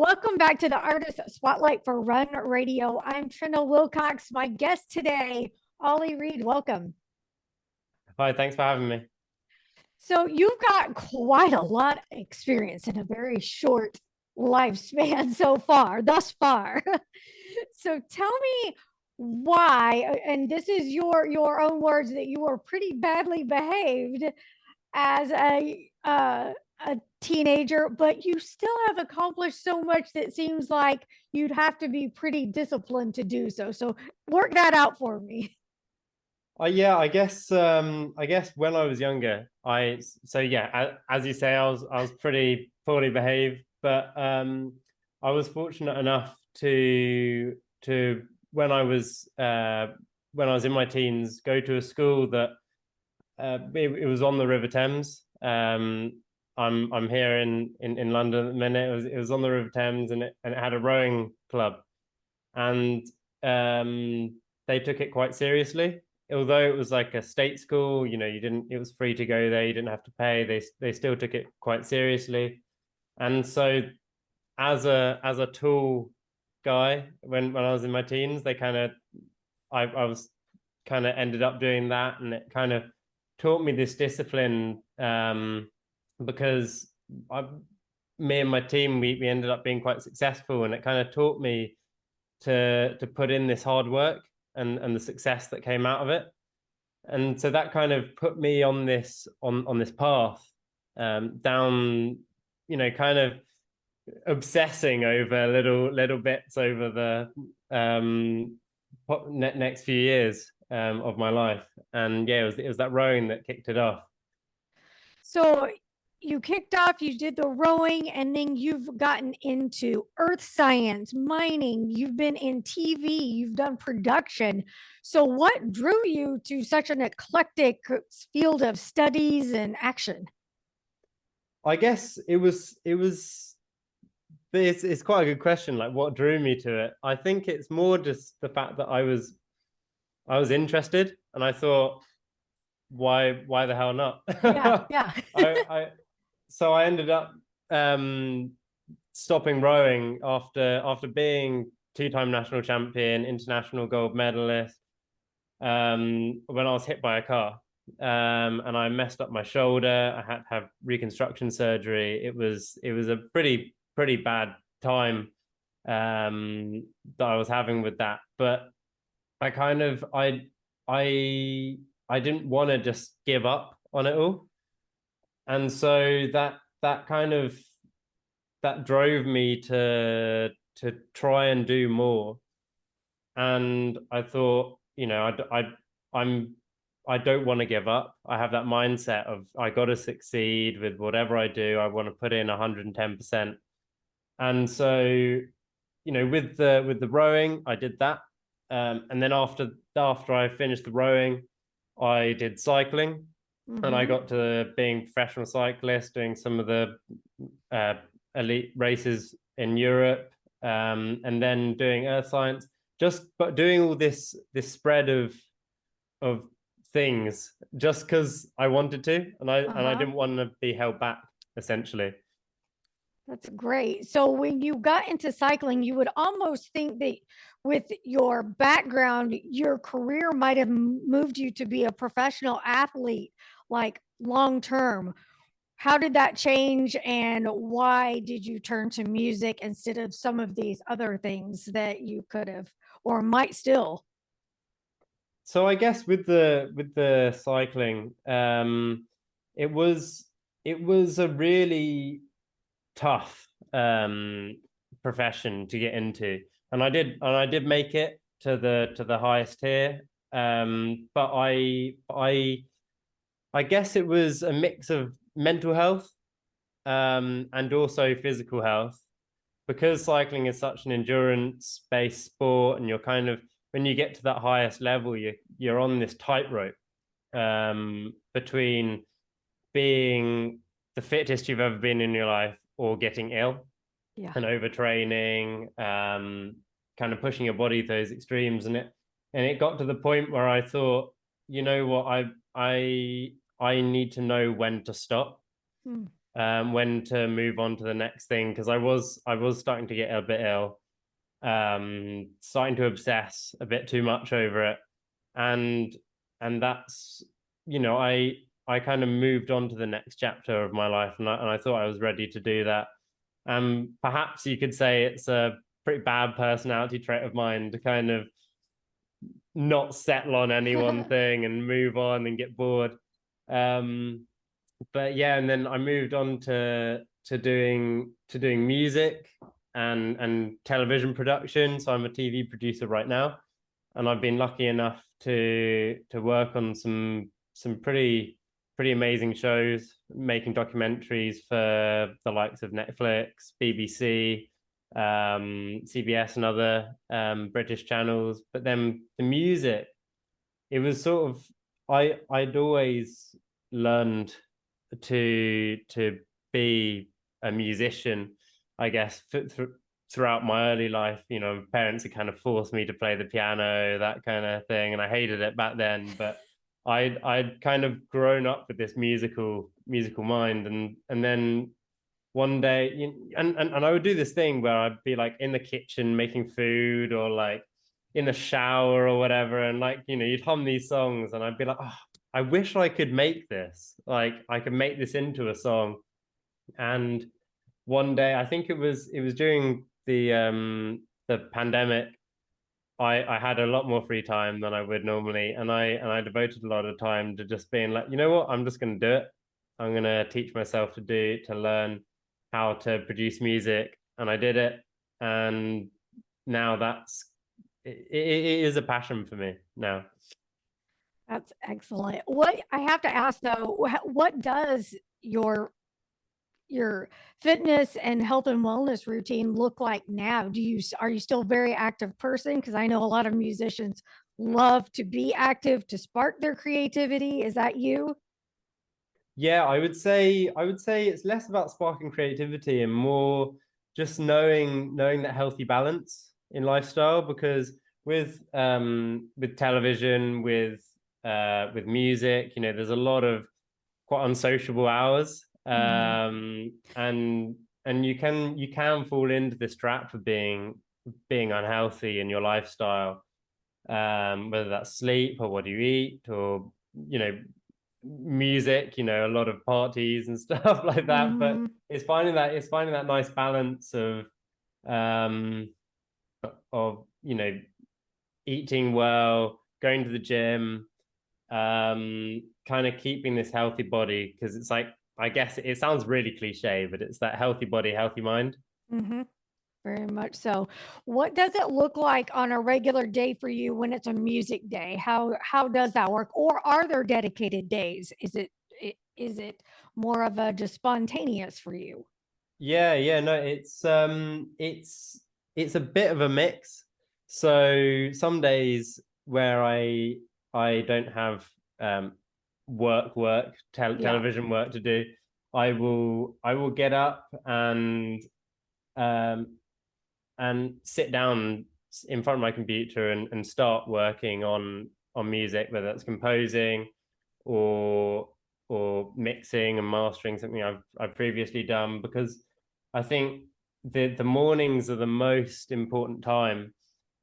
Welcome back to the Artist Spotlight for Run Radio. I'm Trina Wilcox. My guest today, Ollie Read. Welcome. Hi, thanks for having me. So you've got quite a lot of experience in a very short lifespan thus far. So tell me why, and this is your own words, that you were pretty badly behaved as a teenager, but you still have accomplished so much that seems like you'd have to be pretty disciplined to do so. So work that out for me. Yeah, I guess when I was younger, as you say, I was pretty poorly behaved, but I was fortunate enough to when I was in my teens go to a school that it was on the River Thames. I'm here in London at the minute. It was on the River Thames, and it had a rowing club, and they took it quite seriously. Although it was like a state school, it was free to go there. You didn't have to pay. They still took it quite seriously. And so as a tall guy, when I was in my teens, I was kind of ended up doing that, and it kind of taught me this discipline, because me and my team, we ended up being quite successful, and it kind of taught me to put in this hard work and the success that came out of it. And so that kind of put me on this path, down, kind of obsessing over little bits over the next few years of my life. And yeah, it was that rowing that kicked it off. So you kicked off, you did the rowing, and then you've gotten into earth science, mining, you've been in TV, you've done production. So, what drew you to such an eclectic field of studies and action? I guess it's quite a good question. Like, what drew me to it? I think it's more just the fact that I was interested, and I thought, why the hell not? Yeah, yeah. So I ended up stopping rowing after being two-time national champion, international gold medalist, when I was hit by a car, and I messed up my shoulder. I had to have reconstruction surgery. It was a pretty bad time, that I was having with that. But I kind of I didn't want to just give up on it all, and so that kind of that drove me to try and do more. And I thought, I'm I don't want to give up. I have that mindset of I got to succeed with whatever I do. I want to put in 110%. And so, with the rowing, I did that. And then after I finished the rowing, I did cycling, and I Mhm. got to being a professional cyclist, doing some of the uh, elite races in Europe, and then doing earth science. But doing all this spread of things just because I wanted to, and I Uh-huh. didn't want to be held back, essentially. That's great. So when you got into cycling, you would almost think that with your background, your career might have moved you to be a professional athlete, like long term. How did that change, and why did you turn to music instead of some of these other things that you could have or might still? So I guess with the cycling, it was it was a really tough profession to get into, and I did make it to the highest tier. But I guess it was a mix of mental health, and also physical health, because cycling is such an endurance based sport, and you're kind of, when you get to that highest level, you're on this tightrope, between being the fittest you've ever been in your life or getting ill Yeah. and overtraining, kind of pushing your body to those extremes. And it got to the point where I thought, you know what, I need to know when to stop. Hmm. when to move on to the next thing, because I was starting to get a bit ill, starting to obsess a bit too much over it, and that's, I kind of moved on to the next chapter of my life, and I thought I was ready to do that. Perhaps you could say it's a pretty bad personality trait of mine to kind of not settle on any one thing and move on and get bored. Um, but yeah, and then I moved on to doing music and television production. So I'm a TV producer right now, and I've been lucky enough to work on some pretty amazing shows, making documentaries for the likes of Netflix, BBC, CBS, and other British channels. But then the music, it was sort of, I'd always learned to be a musician, I guess, throughout my early life. Parents had kind of forced me to play the piano, that kind of thing, and I hated it back then. But I'd kind of grown up with this musical mind, and then one day, and I would do this thing where I'd be like in the kitchen making food, or like in the shower or whatever, and like, you'd hum these songs, and I'd be like, oh, I wish I could make this. Like, I could make this into a song. And one day, I think it was during the pandemic, I had a lot more free time than I would normally, and I devoted a lot of time to just being like, you know what, I'm just gonna do it. I'm gonna teach myself to learn how to produce music, and I did it, and now it is a passion for me now. That's excellent. What I have to ask though, what does your fitness and health and wellness routine look like now? Are you still a very active person? Because I know a lot of musicians love to be active to spark their creativity. Is that you? Yeah, I would say it's less about sparking creativity and more just knowing that healthy balance in lifestyle. Because with television, with music, there's a lot of quite unsociable hours. Mhm. And you can fall into this trap of being unhealthy in your lifestyle, whether that's sleep or what you eat, or you know music, a lot of parties and stuff like that. But Mhm. it's finding that nice balance um of eating well, going to the gym, kind of keeping this healthy body, because it's like, I guess it sounds really cliche, but it's that healthy body, healthy mind. Mhm. Very much so. What does it look like on a regular day for you when it's a music day? How does that work? Or are there dedicated days? Is it more of a just spontaneous for you? Yeah, yeah, no, it's a bit of a mix. So some days where I don't have work, Yeah. television work to do, I will get up um and sit down in front of my computer and start working on music, whether that's composing or mixing and mastering something I've previously done. Because I think the mornings are the most important time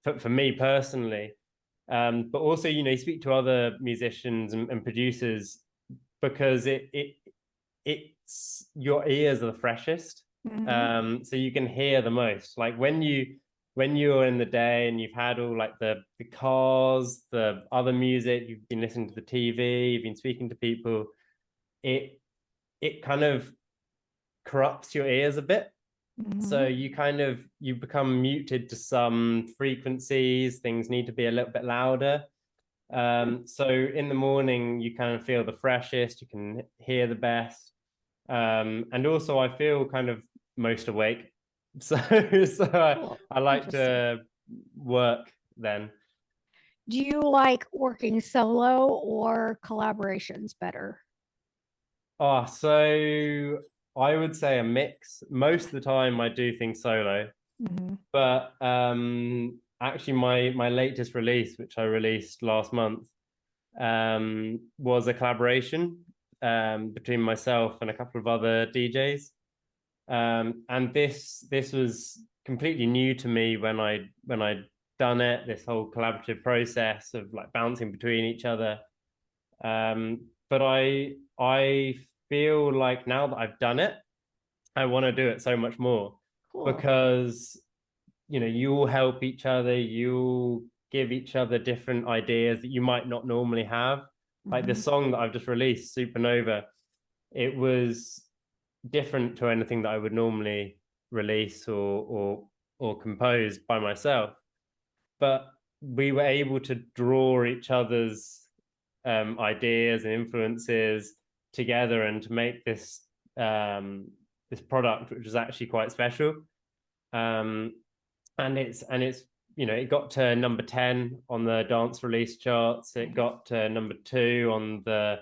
for me personally. But also, you speak to other musicians and producers, because it's your ears are the freshest. Mhm. So you can hear the most. Like when you're in the day and you've had all like the cars, the other music, you've been listening to the TV, you've been speaking to people, it it kind of corrupts your ears a bit. So Mhm. you become muted to some frequencies. Things need to be a little bit louder. So in the morning, you kind of feel the freshest, you can hear the best. And also I feel kind of most awake. So so Cool. I like Interesting. to work then. Do you like working solo or collaborations better? So I would say a mix. Most of the time I do things solo, Mhm. but actually my latest release, which I released last month, was a collaboration. between myself and a couple of other DJs. And this was completely new to me when I'd done it, this whole collaborative process of like bouncing between each other. But I feel like now that I've done it, I want to do it so much more. Cool. Because you all help each other, you give each other different ideas that you might not normally have. Like the song that I've just released, Supernova, it was different to anything that I would normally release or compose by myself. But we were able to draw each other's ideas and influences together and to make this product, which is actually quite special. And it's it got to number 10 on the dance release charts. It got to number 2 on the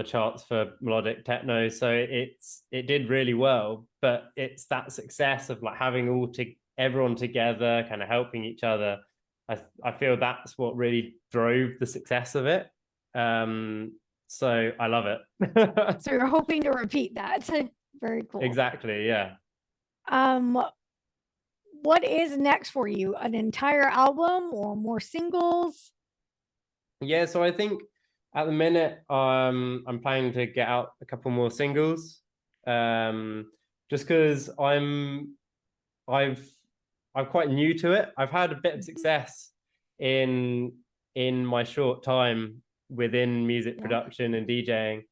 charts for melodic techno. So it did really well. But it's that success of like having everyone together, kind of helping each other. I feel that's what really drove the success of it. So I love it. So you're hoping to repeat that. Very cool. Exactly, yeah. What is next for you? An entire album or more singles? Yeah, so I think at the minute I'm planning to get out a couple more singles. Just because I'm quite new to it. I've had a bit of success in my short time within music production and DJing,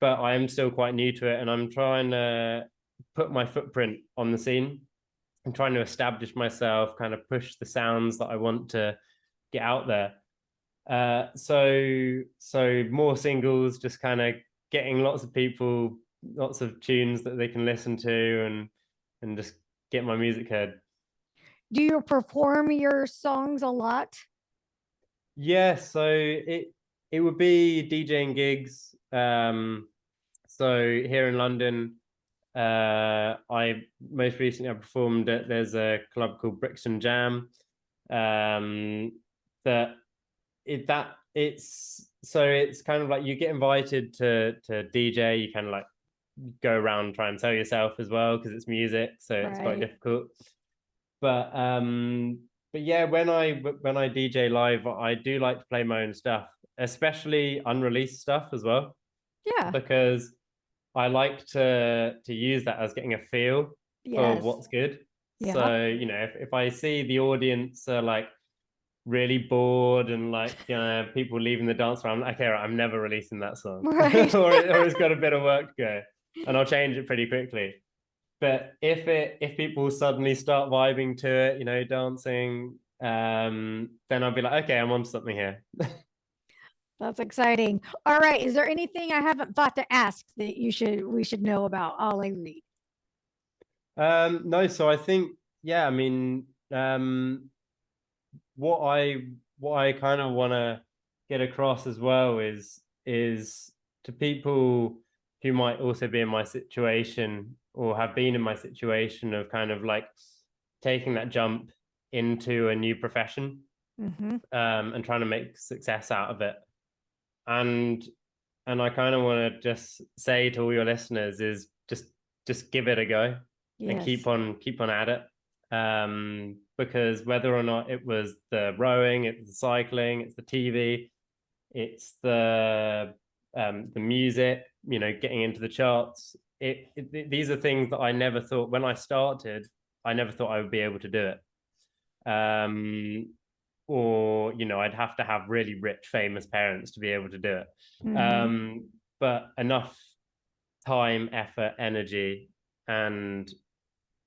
but I am still quite new to it, and I'm trying to put my footprint on the scene. I'm trying to establish myself, kind of push the sounds that I want to get out there. So more singles, just kind of getting lots of people, lots of tunes that they can listen to, and just get my music heard. Do you perform your songs a lot? Yeah, so it would be DJing gigs. So here in London, I most recently I performed at there's a club called Brixton Jam. It's kind of like you get invited to DJ, you kind of like go around and try and sell yourself as well because it's music, so it's quite difficult. But yeah, when I DJ live, I do like to play my own stuff, especially unreleased stuff as well. Yeah. Because I like to use that as getting a feel for what's good. Yeah. So, if I see the audience are like really bored and like people leaving the dance floor, I'm like, okay, right, I'm never releasing that song. Right. or it's got a bit of work to go, and I'll change it pretty quickly. But if people suddenly start vibing to it, dancing, then I'll be like, okay, I'm on something here. That's exciting. All right. Is there anything I haven't thought to ask that we should know about Ollie Read? No, so I think, yeah, I mean, what I kind of want to get across as well is to people who might also be in my situation or have been in my situation of kind of like taking that jump into a new profession, and trying to make success out of it. And I kind of want to just say to all your listeners is just give it a go. Yes. And keep on at it. Because whether or not it was the rowing, it's the cycling, it's the TV, it's the music, getting into the charts. These are things that I never thought when I started. I never thought I would be able to do it. Or I'd have to have really rich, famous parents to be able to do it. But enough time, effort, energy, and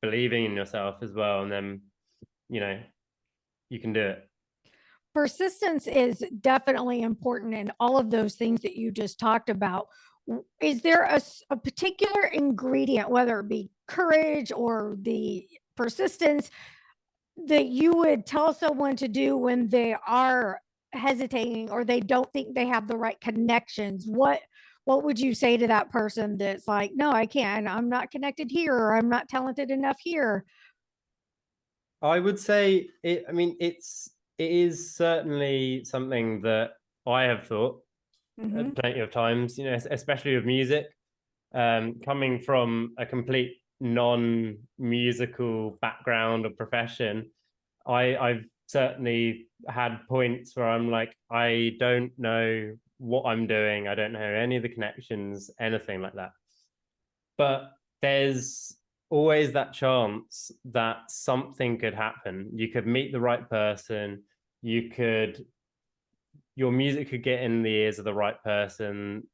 believing in yourself as well, and then you can do it. Persistence is definitely important in all of those things that you just talked about. Is there a particular ingredient, whether it be courage or the persistence, that you would tell someone to do when they are hesitating or they don't think they have the right connections? What would you say to that person that's like, no, I can't, I'm not connected here, or I'm not talented enough here? I would say it is certainly something that I have thought. Mhm. plenty of times, you know, especially with music. Coming from a complete non-musical background or profession, I've certainly had points where I'm like, I don't know what I'm doing. I don't know any of the connections, anything like that. But there's always that chance that something could happen. You could meet the right person. You could, your music could get in the ears of the right person.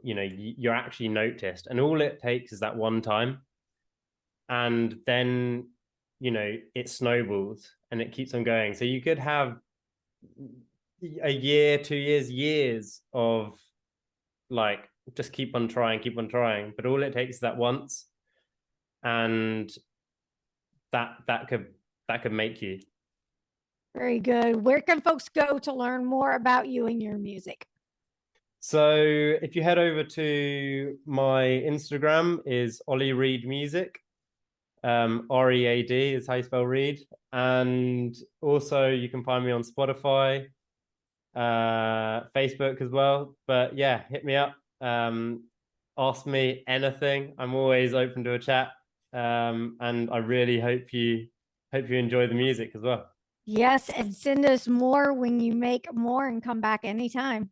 You know, you're actually noticed, and all it takes is that one time, and then, you know, it snowballs and it keeps on going. So you could have a year, 2 years, years of like just keep on trying. But all it takes is that once, and that could make you. Very good. Where can folks go to learn more about you and your music? So if you head over to my Instagram, is Ollie Read Music. READ is how you spell read. And also you can find me on Spotify, Facebook as well. But yeah, hit me up. Ask me anything. I'm always open to a chat. And I really hope you enjoy the music as well. Yes, and send us more when you make more and come back anytime.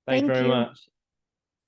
Thank you Thank very you. much.